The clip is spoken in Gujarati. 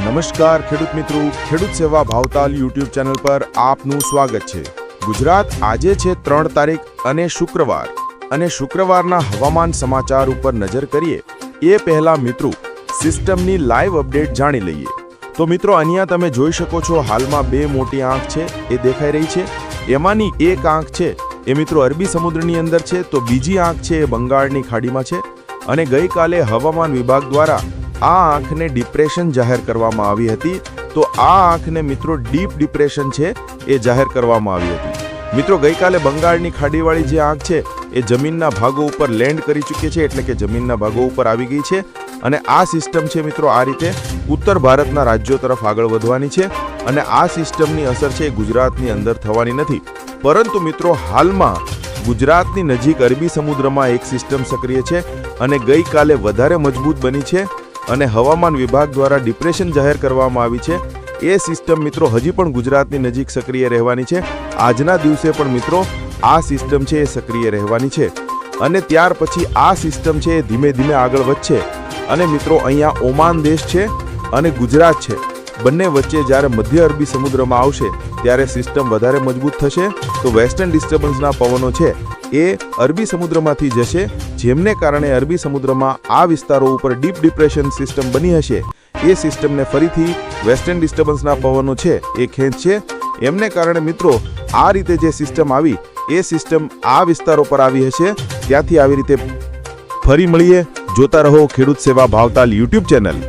નમસ્કાર ખેડૂત મિત્રો, ખેડૂત સેવા ભાવતાલ યુટ્યુબ ચેનલ પર આપનું સ્વાગત છે। ગુજરાત આજે છે 3 તારીખ અને શુક્રવાર, અને શુક્રવારના હવામાન સમાચાર ઉપર નજર કરીએ એ પહેલા મિત્રો સિસ્ટમની લાઈવ અપડેટ જાણી લઈએ। તો મિત્રો અહીંયા તમે જોઈ શકો છો હાલમાં 2 મોટી આંખ છે એ દેખાઈ રહી છે। એમાંની એક આંખ છે એ મિત્રો અરબી સમુદ્રની અંદર છે, તો બીજી આંખ છે એ બંગાળની ખાડીમાં છે। અને ગઈકાલે હવામાન વિભાગ દ્વારા આ આંખને ડિપ્રેશન જાહેર કરવામાં આવી હતી। તો આ આંખને મિત્રો ડીપ ડિપ્રેશન છે એ જાહેર કરવામાં આવી હતી। મિત્રો ગઈકાલે બંગાળની ખાડીવાળી જે આંખ છે એ જમીનના ભાગો ઉપર લેન્ડ કરી ચૂકી છે, એટલે કે જમીનના ભાગો ઉપર આવી ગઈ છે। અને આ સિસ્ટમ છે મિત્રો આ રીતે ઉત્તર ભારતના રાજ્યો તરફ આગળ વધવાની છે। અને આ સિસ્ટમની અસર છે ગુજરાતની અંદર થવાની નથી, પરંતુ મિત્રો હાલમાં ગુજરાતની નજીક અરબી સમુદ્રમાં એક સિસ્ટમ સક્રિય છે અને ગઈકાલે વધારે મજબૂત બની છે અને હવામાન વિભાગ દ્વારા ડિપ્રેશન જાહેર કરવામાં આવી છે। એ સિસ્ટમ મિત્રો હજી પણ ગુજરાતની નજીક સક્રિય રહેવાની છે। આજના દિવસે પણ મિત્રો આ સિસ્ટમ છે એ સક્રિય રહેવાની છે અને ત્યાર પછી આ સિસ્ટમ છે એ ધીમે ધીમે આગળ વધશે અને મિત્રો અહીંયા ઓમાન દેશ છે અને ગુજરાત છે, બંને વચ્ચે જ્યારે મધ્ય અરબી સમુદ્રમાં આવશે ત્યારે સિસ્ટમ વધારે મજબૂત થશે। તો વેસ્ટર્ન ડિસ્ટર્બન્સના પવનો છે એ અરબી સમુદ્રમાંથી જશે, જેમને કારણે અરબી સમુદ્રમાં આ વિસ્તારો ઉપર ડીપ ડિપ્રેશન સિસ્ટમ બની હશે। એ સિસ્ટમને ફરીથી વેસ્ટર્ન ડિસ્ટર્બન્સના પવનો છે એ ખેંચશે, એમને કારણે મિત્રો આ રીતે જે સિસ્ટમ આવી એ સિસ્ટમ આ વિસ્તારો પર આવી હશે। ત્યાંથી આવી રીતે ફરી મળીએ। જોતા રહો ખેડૂત સેવા ભાવતાલ યુટ્યુબ ચેનલ।